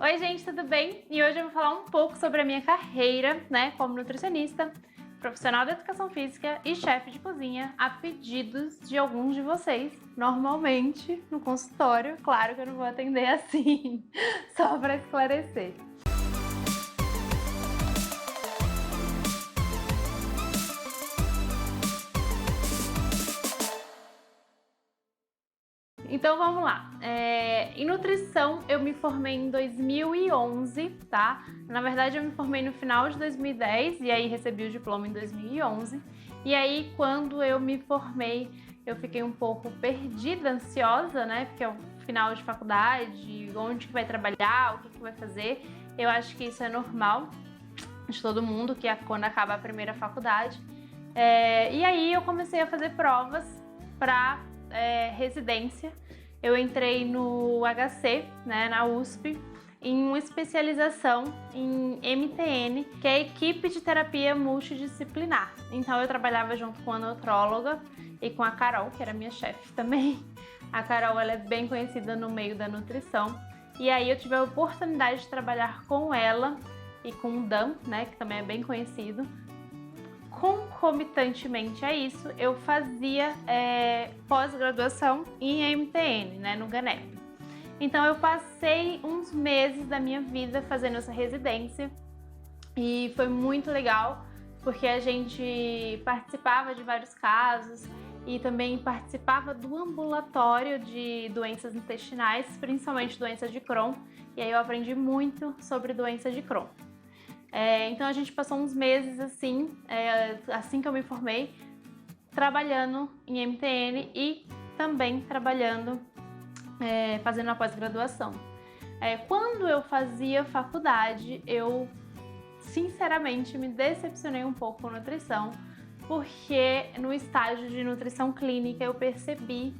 Oi gente, tudo bem? E hoje eu vou falar um pouco sobre a minha carreira, como nutricionista, profissional da educação física e chefe de cozinha, a pedidos de alguns de vocês, normalmente no consultório. Claro que eu não vou atender assim, só para esclarecer. Então vamos lá. Em nutrição eu me formei em 2011, tá? Na verdade eu me formei no final de 2010 e aí recebi o diploma em 2011. E aí quando eu me formei eu fiquei um pouco perdida, ansiosa, né? Porque é o final de faculdade, onde que vai trabalhar, o que que vai fazer. Eu acho que isso é normal de todo mundo, que é quando acaba a primeira faculdade. E aí eu comecei a fazer provas para residência. Eu entrei no HC, né, na USP, em uma especialização em MTN, que é a Equipe de Terapia Multidisciplinar. Então eu trabalhava junto com a nutróloga e com a Carol, que era minha chefe também. A Carol, ela é bem conhecida no meio da nutrição. E aí eu tive a oportunidade de trabalhar com ela e com o Dan, né, que também é bem conhecido. Concomitantemente a isso, eu fazia pós-graduação em MTN, né, no GANEP. Então eu passei uns meses da minha vida fazendo essa residência e foi muito legal, porque a gente participava de vários casos e também participava do ambulatório de doenças intestinais, principalmente doença de Crohn, e aí eu aprendi muito sobre doença de Crohn. Então a gente passou uns meses assim, assim que eu me formei, trabalhando em MTN e também trabalhando, fazendo a pós-graduação. Quando eu fazia faculdade, eu sinceramente me decepcionei um pouco com nutrição, porque no estágio de nutrição clínica eu percebi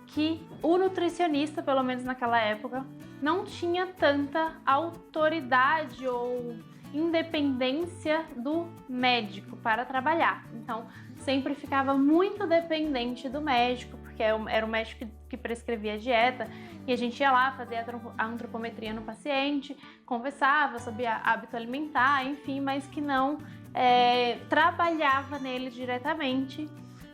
que o nutricionista, pelo menos naquela época, não tinha tanta autoridade ou independência do médico para trabalhar. Então, sempre ficava muito dependente do médico, porque era o médico que prescrevia a dieta, e a gente ia lá fazer a antropometria no paciente, conversava sobre hábito alimentar, enfim, mas que não trabalhava nele diretamente,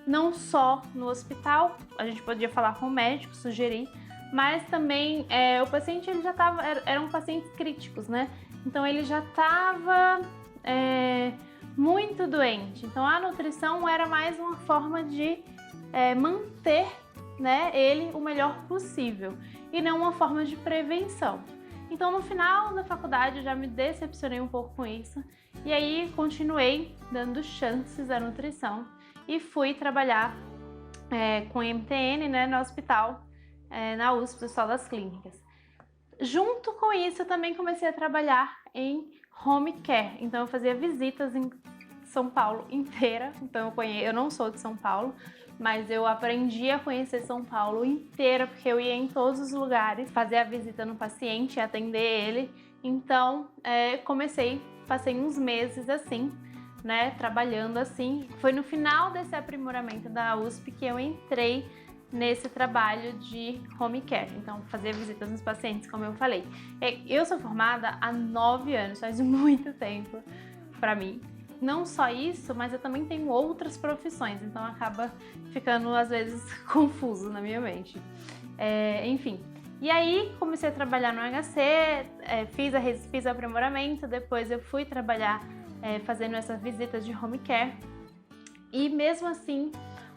não só no hospital. A gente podia falar com o médico, sugerir, mas também o paciente ele já estava, eram pacientes críticos, né? Então ele já estava muito doente. Então a nutrição era mais uma forma de manter, né, ele o melhor possível e não uma forma de prevenção. Então no final da faculdade eu já me decepcionei um pouco com isso e aí continuei dando chances à nutrição e fui trabalhar com MTN, né, no hospital, na USP, Hospital das Clínicas. Junto com isso, eu também comecei a trabalhar em home care. Então, eu fazia visitas em São Paulo inteira. Então, eu não sou de São Paulo, mas eu aprendi a conhecer São Paulo inteira, porque eu ia em todos os lugares fazer a visita no paciente, atender ele. Então, passei uns meses assim, né, trabalhando assim. Foi no final desse aprimoramento da USP que eu entrei nesse trabalho de home care, então fazer visitas nos pacientes, como eu falei. Eu sou formada há 9 anos, faz muito tempo para mim. Não só isso, mas eu também tenho outras profissões, então acaba ficando às vezes confuso na minha mente. Enfim, e aí comecei a trabalhar no HC, fiz o aprimoramento, depois eu fui trabalhar fazendo essas visitas de home care e mesmo assim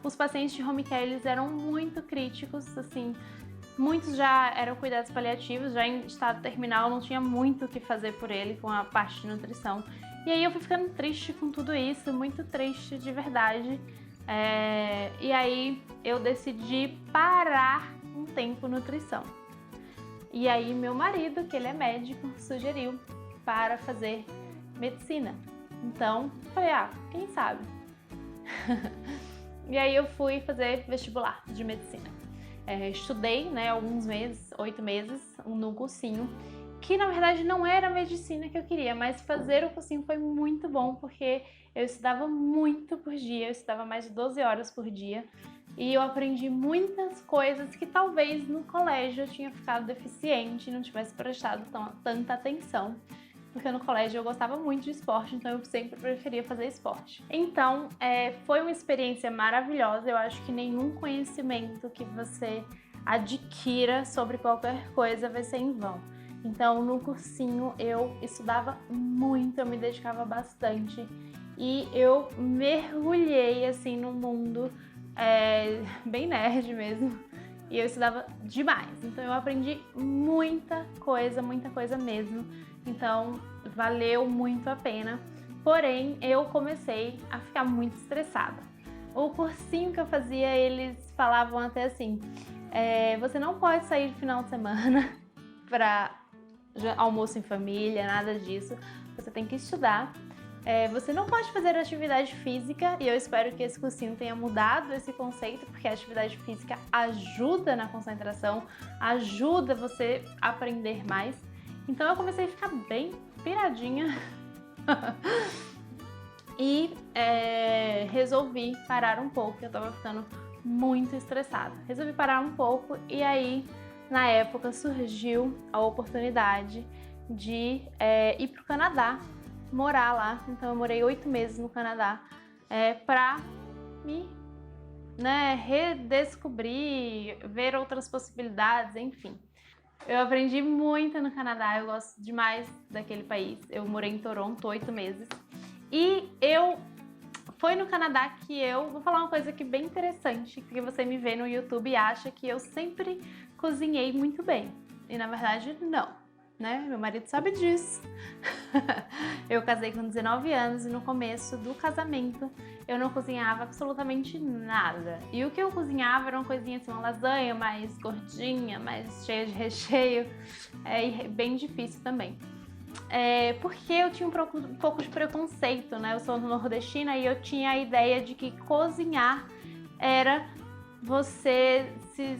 os pacientes de home care, eles eram muito críticos, assim, muitos já eram cuidados paliativos, já em estado terminal, não tinha muito o que fazer por ele com a parte de nutrição. E aí eu fui ficando triste com tudo isso, muito triste de verdade. E aí eu decidi parar um tempo nutrição. E aí meu marido, que ele é médico, sugeriu para fazer medicina. Então, falei, quem sabe? E aí eu fui fazer vestibular de medicina. Estudei, né, alguns meses, 8 meses, no cursinho, que na verdade não era a medicina que eu queria, mas fazer o cursinho foi muito bom, porque eu estudava muito por dia, eu estudava mais de 12 horas por dia, e eu aprendi muitas coisas que talvez no colégio eu tinha ficado deficiente e não tivesse prestado tanta atenção. Porque no colégio eu gostava muito de esporte, então eu sempre preferia fazer esporte. Então, foi uma experiência maravilhosa. Eu acho que nenhum conhecimento que você adquira sobre qualquer coisa vai ser em vão. Então, no cursinho eu estudava muito, eu me dedicava bastante e eu mergulhei assim no mundo bem nerd mesmo. E eu estudava demais, então eu aprendi muita coisa mesmo. Então valeu muito a pena. Porém, eu comecei a ficar muito estressada. O cursinho que eu fazia, eles falavam até assim: você não pode sair no final de semana para almoço em família, nada disso. Você tem que estudar. Você não pode fazer atividade física, e eu espero que esse cursinho tenha mudado esse conceito, porque a atividade física ajuda na concentração, ajuda você a aprender mais. Então eu comecei a ficar bem piradinha e resolvi parar um pouco, eu tava ficando muito estressada. Resolvi parar um pouco e aí, na época, surgiu a oportunidade de ir pro Canadá, morar lá. Então eu morei 8 meses no Canadá para me redescobrir, ver outras possibilidades, enfim. Eu aprendi muito no Canadá, eu gosto demais daquele país. Eu morei em Toronto 8 meses e foi no Canadá que eu vou falar uma coisa aqui bem interessante, porque você me vê no YouTube e acha que eu sempre cozinhei muito bem. E na verdade não, né? Meu marido sabe disso. Eu casei com 19 anos e no começo do casamento eu não cozinhava absolutamente nada. E o que eu cozinhava era uma coisinha assim, uma lasanha mais gordinha, mais cheia de recheio, e bem difícil também. Porque eu tinha um pouco de preconceito, né? Eu sou nordestina e eu tinha a ideia de que cozinhar era você se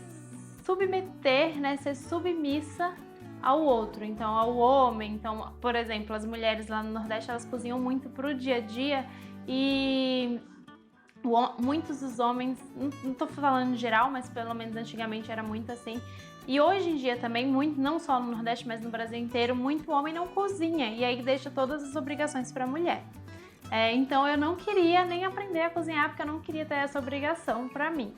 submeter, né? Ser submissa ao outro, então ao homem. Então, por exemplo, as mulheres lá no Nordeste, elas cozinham muito pro dia a dia e muitos dos homens, não tô falando em geral, mas pelo menos antigamente era muito assim. E hoje em dia também, muito, não só no Nordeste, mas no Brasil inteiro, muito homem não cozinha e aí deixa todas as obrigações para a mulher. Então eu não queria nem aprender a cozinhar porque eu não queria ter essa obrigação para mim.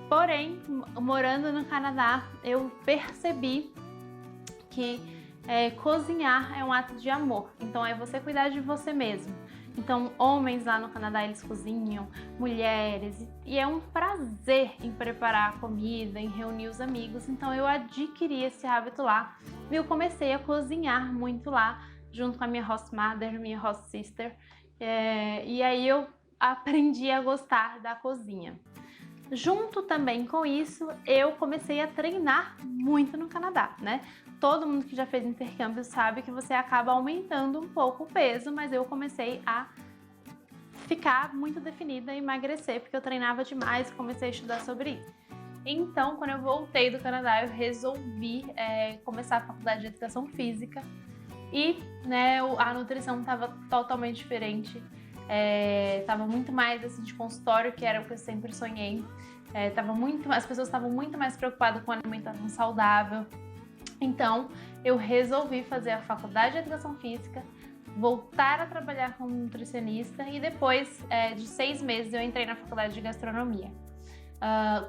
Porém, morando no Canadá, eu percebi que cozinhar é um ato de amor. Então é você cuidar de você mesmo. Então, homens lá no Canadá, eles cozinham, mulheres, e é um prazer em preparar a comida, em reunir os amigos. Então, eu adquiri esse hábito lá e eu comecei a cozinhar muito lá, junto com a minha host mother, minha host sister. E aí eu aprendi a gostar da cozinha. Junto também com isso, eu comecei a treinar muito no Canadá, né? Todo mundo que já fez intercâmbio sabe que você acaba aumentando um pouco o peso, mas eu comecei a ficar muito definida e emagrecer, porque eu treinava demais e comecei a estudar sobre isso. Então, quando eu voltei do Canadá, eu resolvi começar a faculdade de Educação Física e a nutrição estava totalmente diferente. Tava muito mais assim, de consultório, que era o que eu sempre sonhei. As pessoas estavam muito mais preocupadas com a alimentação saudável. Então, eu resolvi fazer a faculdade de Educação Física, voltar a trabalhar como nutricionista e depois de 6 meses eu entrei na faculdade de Gastronomia.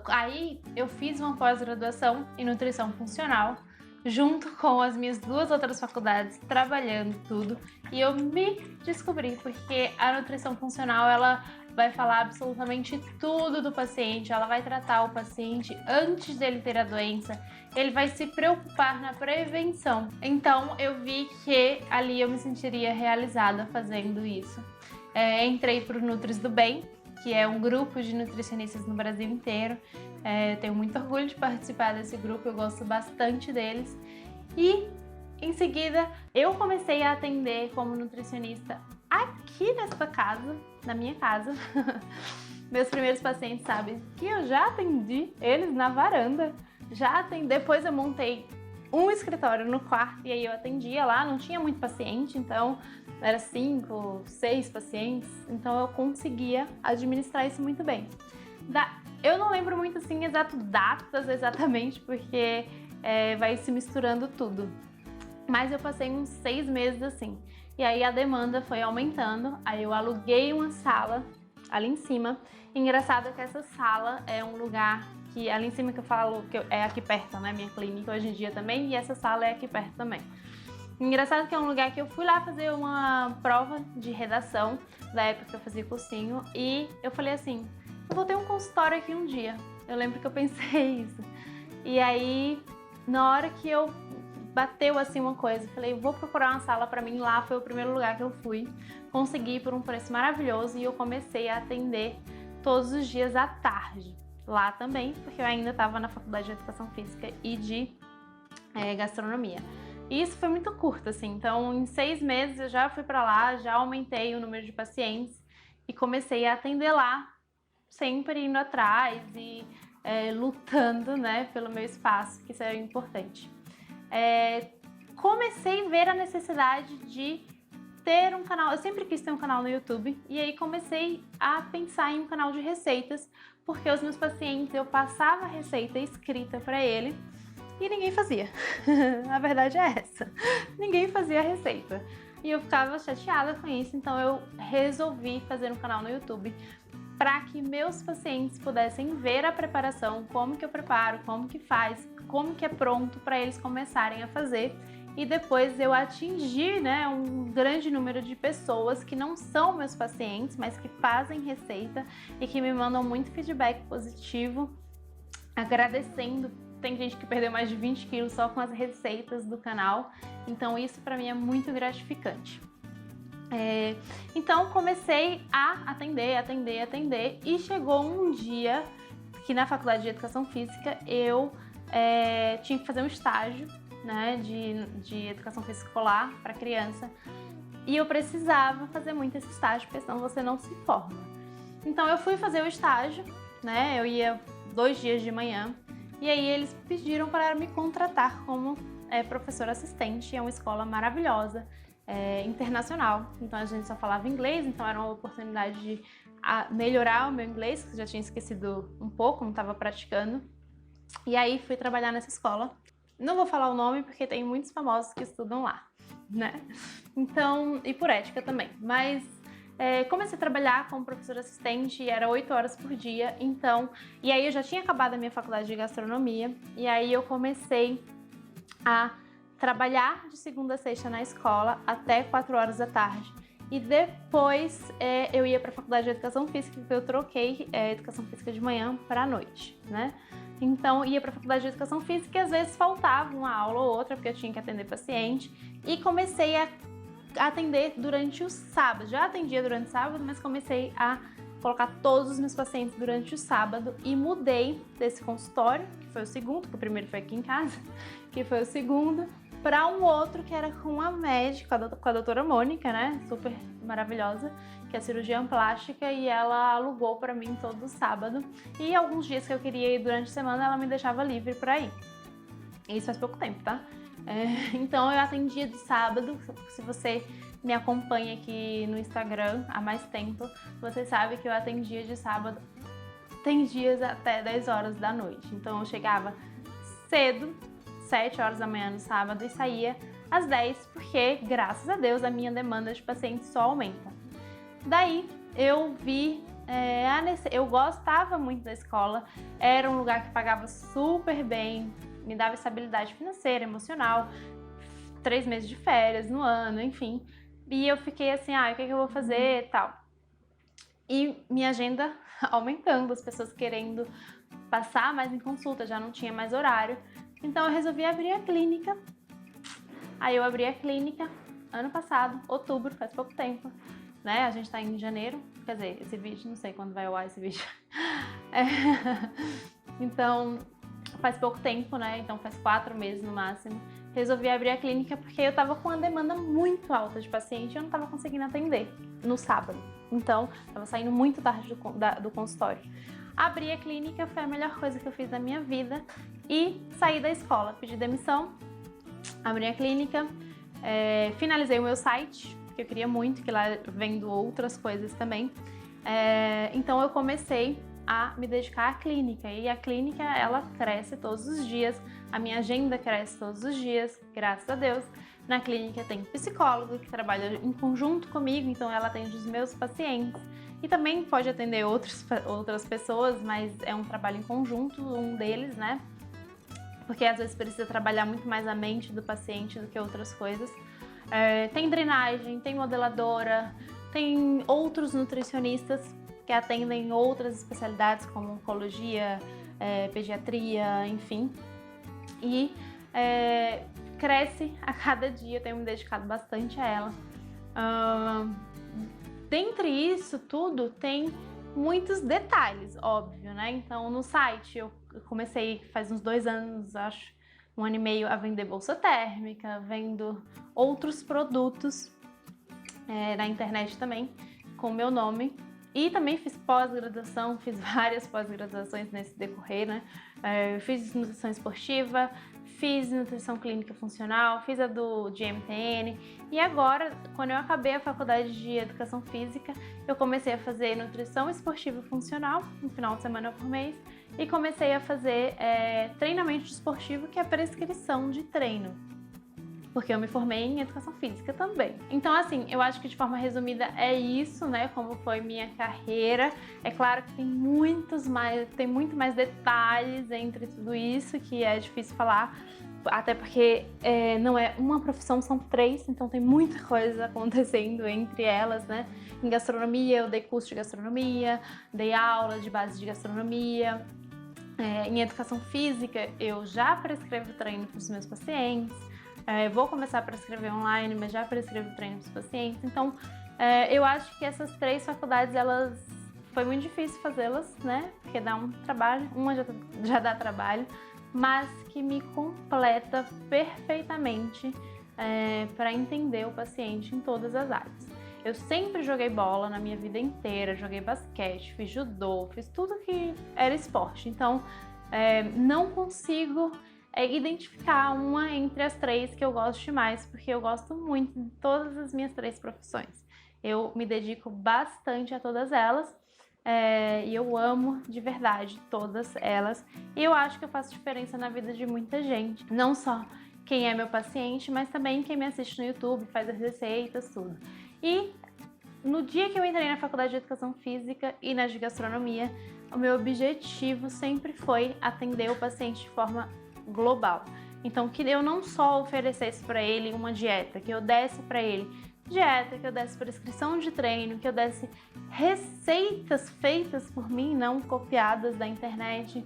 Aí eu fiz uma pós-graduação em Nutrição Funcional, junto com as minhas 2 outras faculdades, trabalhando tudo, e eu me descobri, porque a nutrição funcional, ela vai falar absolutamente tudo do paciente, ela vai tratar o paciente antes dele ter a doença, ele vai se preocupar na prevenção. Então eu vi que ali eu me sentiria realizada fazendo isso. Entrei para o Nutris do Bem, que é um grupo de nutricionistas no Brasil inteiro. Tenho muito orgulho de participar desse grupo, eu gosto bastante deles. E em seguida eu comecei a atender como nutricionista aqui nessa casa, na minha casa. Meus primeiros pacientes sabem que eu já atendi eles na varanda. Depois eu montei um escritório no quarto e aí eu atendia lá, não tinha muito paciente, então era 5, 6 pacientes, então eu conseguia administrar isso muito bem. Eu não lembro muito assim datas exatamente, porque vai se misturando tudo. Mas eu passei uns 6 meses assim. E aí a demanda foi aumentando, aí eu aluguei uma sala ali em cima. Engraçado que essa sala é um lugar que ali em cima que eu falo que é aqui perto, né, minha clínica hoje em dia também, e essa sala é aqui perto também. Engraçado que é um lugar que eu fui lá fazer uma prova de redação, da época que eu fazia cursinho, e eu falei assim, eu vou ter um consultório aqui um dia. Eu lembro que eu pensei isso. E aí, na hora que eu bateu assim uma coisa, falei, vou procurar uma sala pra mim, lá foi o primeiro lugar que eu fui, consegui por um preço maravilhoso e eu comecei a atender todos os dias à tarde, lá também, porque eu ainda estava na faculdade de Educação Física e de Gastronomia. E isso foi muito curto, assim, então em 6 meses eu já fui pra lá, já aumentei o número de pacientes e comecei a atender lá, sempre indo atrás e lutando, né, pelo meu espaço, que isso é importante. Comecei a ver a necessidade de ter um canal, eu sempre quis ter um canal no YouTube, e aí comecei a pensar em um canal de receitas, porque os meus pacientes, eu passava a receita escrita para ele e ninguém fazia. A verdade é essa, ninguém fazia a receita. E eu ficava chateada com isso, então eu resolvi fazer um canal no YouTube para que meus pacientes pudessem ver a preparação, como que eu preparo, como que faz, como que é pronto para eles começarem a fazer. E depois eu atingir, né, um grande número de pessoas que não são meus pacientes, mas que fazem receita e que me mandam muito feedback positivo, agradecendo. Tem gente que perdeu mais de 20 quilos só com as receitas do canal, então isso para mim é muito gratificante. Então comecei a atender e chegou um dia que na faculdade de Educação Física eu tinha que fazer um estágio, né, de Educação Física Escolar para criança, e eu precisava fazer muito esse estágio, porque senão você não se forma. Então eu fui fazer o estágio, né, eu ia 2 dias de manhã, e aí eles pediram para me contratar como professora assistente. É uma escola maravilhosa, internacional, então a gente só falava inglês, então era uma oportunidade de melhorar o meu inglês, que eu já tinha esquecido um pouco, não estava praticando. E aí fui trabalhar nessa escola. Não vou falar o nome porque tem muitos famosos que estudam lá, né? Então, e por ética também. Mas comecei a trabalhar como professora assistente e era 8 horas por dia, então... E aí eu já tinha acabado a minha faculdade de gastronomia, e aí eu comecei a trabalhar de segunda a sexta na escola até 4 horas da tarde. E depois eu ia para a faculdade de Educação Física, porque eu troquei Educação Física de manhã para a noite, né? Então ia para a faculdade de Educação Física e às vezes faltava uma aula ou outra, porque eu tinha que atender paciente. E comecei a atender durante o sábado. Já atendia durante o sábado, mas comecei a colocar todos os meus pacientes durante o sábado e mudei desse consultório, que foi o segundo, que o primeiro foi aqui em casa, que foi o segundo, para um outro que era com a médica, com a doutora Mônica, né, super maravilhosa, que é cirurgiã plástica, e ela alugou para mim todo sábado, e alguns dias que eu queria ir durante a semana, ela me deixava livre para ir. Isso faz pouco tempo, tá? Então eu atendia de sábado. Se você me acompanha aqui no Instagram há mais tempo, você sabe que eu atendia de sábado, tem dias até 10 horas da noite. Então eu chegava cedo, 7 horas da manhã no sábado, e saía às 10, porque, graças a Deus, a minha demanda de pacientes só aumenta. Daí eu vi, eu gostava muito da escola, era um lugar que pagava super bem, me dava estabilidade financeira, emocional, 3 meses de férias no ano, enfim. E eu fiquei assim, o que eu vou fazer e tal. E minha agenda aumentando, as pessoas querendo passar mais em consulta, já não tinha mais horário. Então eu resolvi abrir a clínica. Aí eu abri a clínica ano passado, outubro, faz pouco tempo, né? A gente tá em janeiro, quer dizer, esse vídeo, não sei quando vai ao ar esse vídeo. Então, faz pouco tempo, né? Então faz 4 meses no máximo. Resolvi abrir a clínica porque eu tava com uma demanda muito alta de paciente e eu não tava conseguindo atender no sábado. Então, tava saindo muito tarde do consultório. Abri a clínica, foi a melhor coisa que eu fiz na minha vida, e saí da escola, pedi demissão, abri a clínica, finalizei o meu site, porque eu queria muito, que lá vendo outras coisas também. Então eu comecei a me dedicar à clínica. E a clínica, ela cresce todos os dias, a minha agenda cresce todos os dias, graças a Deus. Na clínica tem psicólogo que trabalha em conjunto comigo, então ela atende os meus pacientes. E também pode atender outras pessoas, mas é um trabalho em conjunto, um deles, né? Porque às vezes precisa trabalhar muito mais a mente do paciente do que outras coisas. Tem drenagem, tem modeladora, tem outros nutricionistas que atendem outras especialidades como oncologia, pediatria, enfim. E cresce a cada dia, eu tenho me dedicado bastante a ela. Dentre isso tudo, tem muitos detalhes, óbvio, né? Então, no site eu comecei faz uns 2 anos, acho, 1 ano e meio, a vender bolsa térmica, vendo outros produtos na internet também, com o meu nome. E também fiz pós-graduação, fiz várias pós-graduações nesse decorrer, né? Fiz nutrição esportiva, fiz nutrição clínica funcional, fiz a de MTN. E agora, quando eu acabei a faculdade de educação física, eu comecei a fazer nutrição esportiva funcional, no final de semana por mês, e comecei a fazer treinamento esportivo, que é a prescrição de treino, porque eu me formei em educação física também. Então, assim, eu acho que de forma resumida é isso, né, como foi minha carreira. É claro que tem muito mais detalhes entre tudo isso, que é difícil falar, até porque não é uma profissão, são 3, então tem muita coisa acontecendo entre elas, né. Em gastronomia, eu dei curso de gastronomia, dei aula de base de gastronomia. Em educação física, eu já prescrevo treino para os meus pacientes. Vou começar a prescrever online, mas já prescrevo treino para os pacientes. Então, eu acho que essas 3 faculdades, foi muito difícil fazê-las, né? Porque dá um trabalho, uma já dá trabalho, mas que me completa perfeitamente para entender o paciente em todas as áreas. Eu sempre joguei bola na minha vida inteira, joguei basquete, fiz judô, fiz tudo que era esporte. Então, não consigo identificar uma entre as 3 que eu gosto mais, porque eu gosto muito de todas as minhas 3 profissões. Eu me dedico bastante a todas elas e eu amo de verdade todas elas. E eu acho que eu faço diferença na vida de muita gente, não só quem é meu paciente, mas também quem me assiste no YouTube, faz as receitas, tudo. E no dia que eu entrei na faculdade de educação física e na de gastronomia, o meu objetivo sempre foi atender o paciente de forma global. Então, que eu não só oferecesse para ele uma dieta, que eu desse para ele dieta, que eu desse prescrição de treino, que eu desse receitas feitas por mim, não copiadas da internet.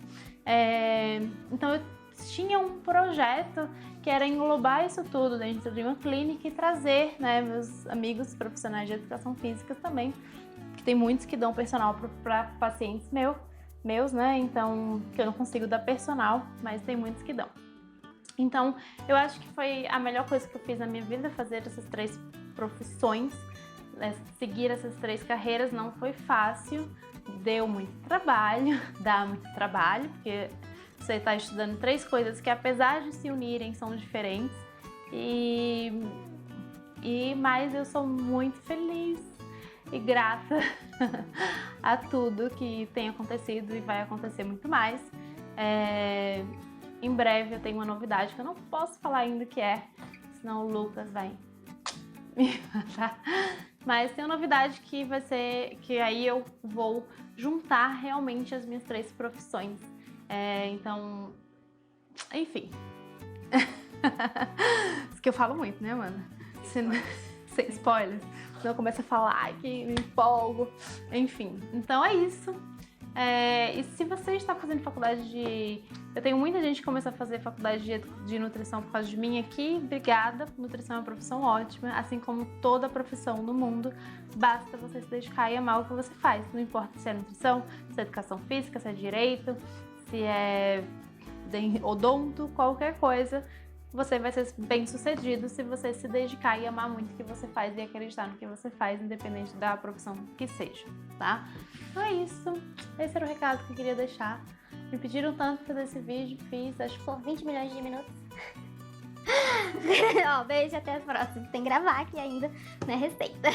Então, eu tinha um projeto que era englobar isso tudo dentro de uma clínica e trazer, né, meus amigos profissionais de educação física também, que tem muitos que dão personal para pacientes meus, né? Então, que eu não consigo dar personal, mas tem muitos que dão. Então, eu acho que foi a melhor coisa que eu fiz na minha vida, fazer essas 3 profissões, né? Seguir essas 3 carreiras. Não foi fácil, deu muito trabalho, dá muito trabalho, porque você está estudando 3 coisas que, apesar de se unirem, são diferentes. Mas eu sou muito feliz e grata a tudo que tem acontecido e vai acontecer muito mais. Em breve eu tenho uma novidade que eu não posso falar ainda o que é, senão o Lucas vai me matar. Mas tem uma novidade que vai ser que aí eu vou juntar realmente as minhas 3 profissões. Então, enfim. Isso que eu falo muito, né, mano? Sem spoilers. Senão eu começo a falar que me empolgo. Enfim, então é isso. E se você está fazendo faculdade de... Eu tenho muita gente que começou a fazer faculdade de nutrição por causa de mim aqui. Obrigada. Nutrição é uma profissão ótima, assim como toda profissão no mundo. Basta você se dedicar e amar o que você faz. Não importa se é nutrição, se é educação física, se é direito, se é odonto, qualquer coisa. Você vai ser bem sucedido se você se dedicar e amar muito o que você faz e acreditar no que você faz, independente da profissão que seja, tá? Então é isso. Esse era o recado que eu queria deixar. Me pediram tanto pra fazer esse vídeo, fiz, acho que Por 20 milhões de minutos. Ó, beijo, até a próxima. Tem que gravar aqui ainda, né, receita.